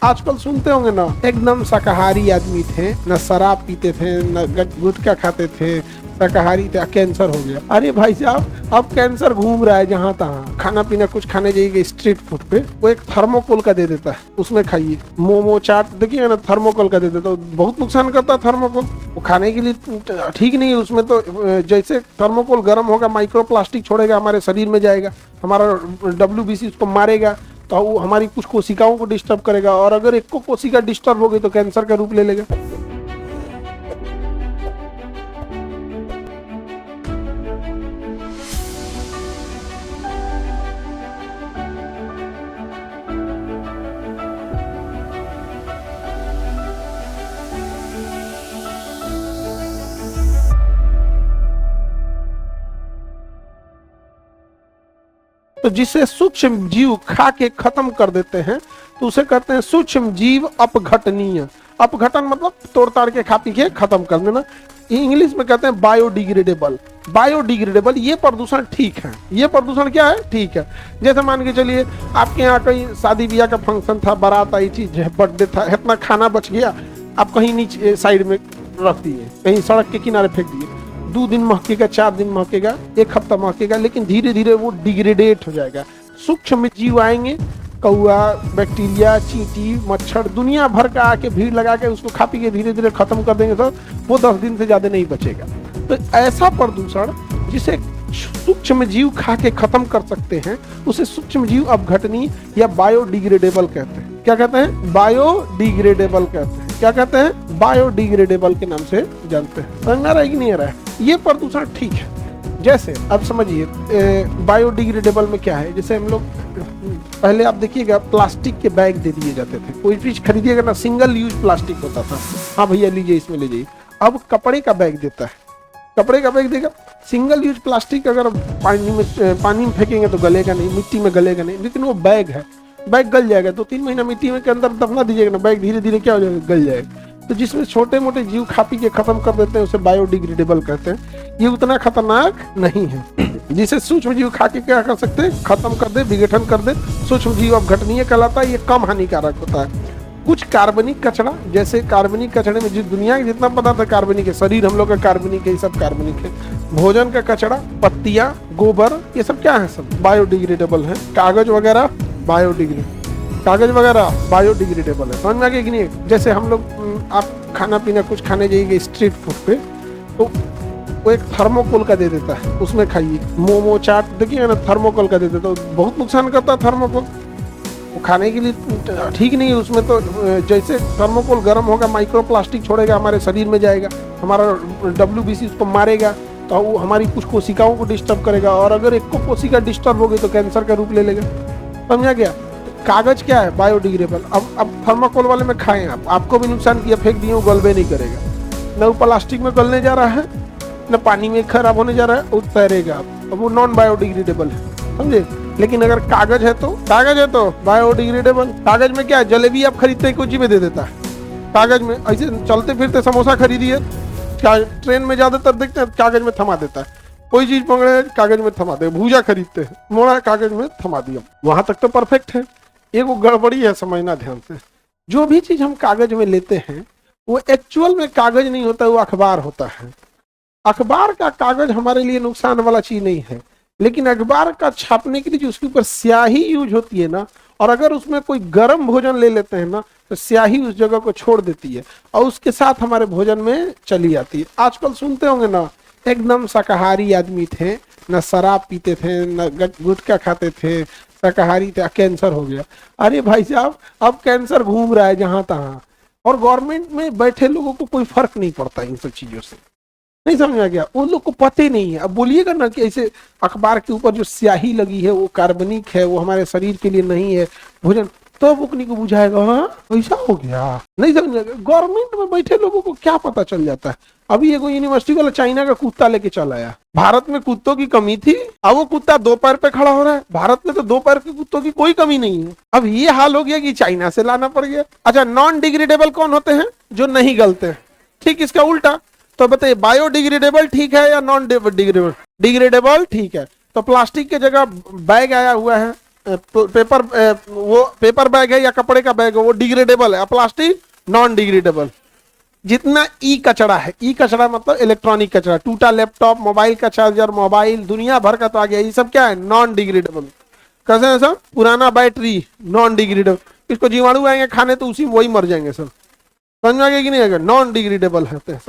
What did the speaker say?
आजकल सुनते होंगे ना, एकदम शाकाहारी आदमी थे, न शराब पीते थे, न गुटखा खाते थे, शाकाहारी थे, कैंसर हो गया। अरे भाई साहब, अब कैंसर घूम रहा है जहाँ तहाँ। खाना पीना कुछ खाने जाइए स्ट्रीट फूड पे, वो एक थर्मोकोल का दे देता है, उसमें खाइए। मोमो चाट देखिएगा ना, थर्मोकोल का दे देता है, बहुत नुकसान करता है थर्मोकोल। वो खाने के लिए ठीक नहीं है। उसमें तो जैसे थर्मोकोल गर्म होगा, माइक्रो प्लास्टिक छोड़ेगा, हमारे शरीर में जाएगा, हमारा WBC उसको मारेगा, तो वो हमारी कुछ कोशिकाओं को डिस्टर्ब करेगा, और अगर एक को कोशिका डिस्टर्ब हो गई तो कैंसर का रूप ले लेगा। तो जिसे सूक्ष्म जीव खा के खत्म कर देते हैं तो उसे कहते हैं सूक्ष्म जीव अपघटनीय। अपघटन मतलब तोड़ ताड़ के खा पी के खत्म कर देना। इंग्लिश में कहते हैं बायोडिग्रेडेबल। बायोडिग्रेडेबल ये प्रदूषण ठीक है। ये प्रदूषण क्या है? ठीक है। जैसे मान के चलिए आपके यहाँ कहीं शादी ब्याह का फंक्शन था, बारात आई चीज है, बर्थडे था, इतना खाना बच गया, आप कहीं नीचे साइड में रख दिए, कहीं सड़क के किनारे फेंक दिए। 2 दिन महकेगा, 4 दिन महकेगा, 1 हफ्ता महकेगा, लेकिन धीरे धीरे वो डिग्रेडेट हो जाएगा। सूक्ष्म जीव आएंगे, कौआ, बैक्टीरिया, चींटी, मच्छर, दुनिया भर का आके भीड़ लगा के उसको खा पी के धीरे धीरे खत्म कर देंगे, तो वो 10 दिन से ज्यादा नहीं बचेगा। तो ऐसा प्रदूषण जिसे सूक्ष्म जीव खा के खत्म कर सकते हैं उसे सूक्ष्म जीव अपघटनीय या बायोडिग्रेडेबल कहते हैं। क्या कहते हैं? बायोडिग्रेडेबल कहते हैं। क्या कहते हैं? बायोडिग्रेडेबल के नाम से जानते हैं। समझ में आ रहा है कि नहीं आ रहा है? ये प्रदूषण ठीक है। जैसे अब समझिए बायोडिग्रेडेबल में क्या है। जैसे हम लोग पहले आप देखिएगा प्लास्टिक के बैग दे दिए जाते थे, कोई चीज खरीदिएगा ना, सिंगल यूज प्लास्टिक होता था, हाँ भैया लीजिए, इसमें ले जाइए। अब कपड़े का बैग देता है, कपड़े का बैग देगा। सिंगल यूज प्लास्टिक अगर पानी में फेंकेंगे तो गलेगा नहीं, मिट्टी में गलेगा नहीं, लेकिन वो बैग है, बैग गल जाएगा। 2-3 महीना मिट्टी में के अंदर दफना दीजिएगा ना, बैग धीरे धीरे क्या हो जाएगा? गल जाएगा। तो जिसमें छोटे मोटे जीव खा पी के खत्म कर देते हैं उसे बायोडिग्रेडेबल कहते हैं। ये उतना खतरनाक नहीं है। जिसे सूक्ष्म जीव खा के क्या कर सकते हैं? खत्म कर दे, विघटन कर दे। सूक्ष्म जीव अपघटनीय कहलाता है। ये कम हानिकारक होता है। कुछ कार्बनिक कचरा, जैसे कार्बनिक कचरे में जिस दुनिया के जितना पदार्थ है कार्बनिक है, शरीर हम लोग का कार्बनिक है, ये सब कार्बनिक है। भोजन का कचरा, पत्तियां, गोबर, ये सब क्या है? सब बायोडिग्रेडेबल है। कागज वगैरह कागज वगैरह बायोडिग्रेडेबल है। समझ में आ गया कि नहीं? जैसे हम लोग आप खाना पीना कुछ खाने जाइए स्ट्रीट फूड पे, तो वो एक थर्मोकोल का दे देता है, उसमें खाइए। मोमो चाट देखिएगा ना, थर्मोकोल का दे देता है, बहुत नुकसान करता है थर्मोकोल। वो खाने के लिए ठीक नहीं है। उसमें तो जैसे थर्मोकोल गर्म होगा, माइक्रो प्लास्टिक छोड़ेगा, हमारे शरीर में जाएगा, हमारा WBC उसको मारेगा, तो वो हमारी कुछ कोशिकाओं को डिस्टर्ब करेगा, और अगर एक को कोशिका डिस्टर्ब हो गई तो कैंसर का रूप ले लेगा। समझा गया? कागज क्या है? बायोडिग्रेडेबल। अब थर्माकोल वाले में खाएं आपको भी नुकसान किया, फेंक दिए, वो गलबे नहीं करेगा। न वो प्लास्टिक में गलने जा रहा है, न पानी में खराब होने जा रहा है, वो तैरेगा। अब वो नॉन बायोडिग्रेडेबल है, समझे? लेकिन अगर कागज है तो बायोडिग्रेडेबल। कागज में क्या है? जलेबी आप खरीदते हैं, कुछ में दे देता है कागज में। ऐसे चलते फिरते समोसा खरीदिए, ट्रेन में ज्यादातर देखते हैं कागज में थमा देता है। कोई चीज पकड़े कागज में थमा दे, भूजा खरीदते हैं, मोड़ा कागज में थमा दिया। वहां तक तो परफेक्ट है। एक वो गड़बड़ी है, समझना ध्यान से। जो भी चीज हम कागज में लेते हैं वो एक्चुअल में कागज नहीं होता, वो अखबार होता है। अखबार का कागज हमारे लिए नुकसान वाला चीज नहीं है, लेकिन अखबार का छापने के लिए जो उसके ऊपर स्याही यूज होती है ना, और अगर उसमें कोई गर्म भोजन ले लेते हैं ना, तो स्याही उस जगह को छोड़ देती है और उसके साथ हमारे भोजन में चली जाती है। आजकल सुनते होंगे ना, एकदम शाकाहारी आदमी थे, न शराब पीते थे, न गुटखा खाते थे, शाकाहारी थे, कैंसर हो गया। अरे भाई साहब, अब कैंसर घूम रहा है जहां तहां, और गवर्नमेंट में बैठे लोगों को कोई फर्क नहीं पड़ता इन सब चीजों से। नहीं समझ आ गया? उन लोग को पता ही नहीं है। अब बोलिएगा ना कि ऐसे अखबार के ऊपर जो स्याही लगी है वो कार्बनिक है, वो हमारे शरीर के लिए नहीं है भोजन, तो बुकनी को बुझाएगा हाँ ऐसा हो गया। नहीं समझ आ गया? गवर्नमेंट में बैठे लोगों को क्या पता चल जाता है। अभी एगो यूनिवर्सिटी वाला चाइना का कुत्ता लेके चल आया। भारत में कुत्तों की कमी थी, अब वो कुत्ता 2 पैर पे खड़ा हो रहा है। भारत में तो 2 पैर के कुत्तों की कोई कमी नहीं है। अब ये हाल हो गया कि चाइना से लाना पड़ गया। अच्छा, नॉन डिग्रेडेबल कौन होते हैं? जो नहीं गलते हैं। ठीक, इसका उल्टा तो बताइए, बायोडिग्रेडेबल ठीक है या नॉन डिग्रेडेबल? डिग्रेडेबल ठीक है। तो प्लास्टिक की जगह बैग आया हुआ है, पेपर वो पेपर बैग है या कपड़े का बैग है वो डिग्रेडेबल है, प्लास्टिक नॉन डिग्रेडेबल। जितना ई कचरा है, ई कचरा मतलब इलेक्ट्रॉनिक कचरा, टूटा लैपटॉप, मोबाइल का चार्जर, मोबाइल दुनिया भर का तो आ गया, ये सब क्या है नॉन डिग्रेडेबल। कैसे है सर, पुराना बैटरी नॉन डिग्रेडेबल, इसको जीवाणु आएंगे खाने तो उसी में वही मर जाएंगे सर, समझ में आ गया कि नहीं आएगा, नॉन डिग्रेडेबल है।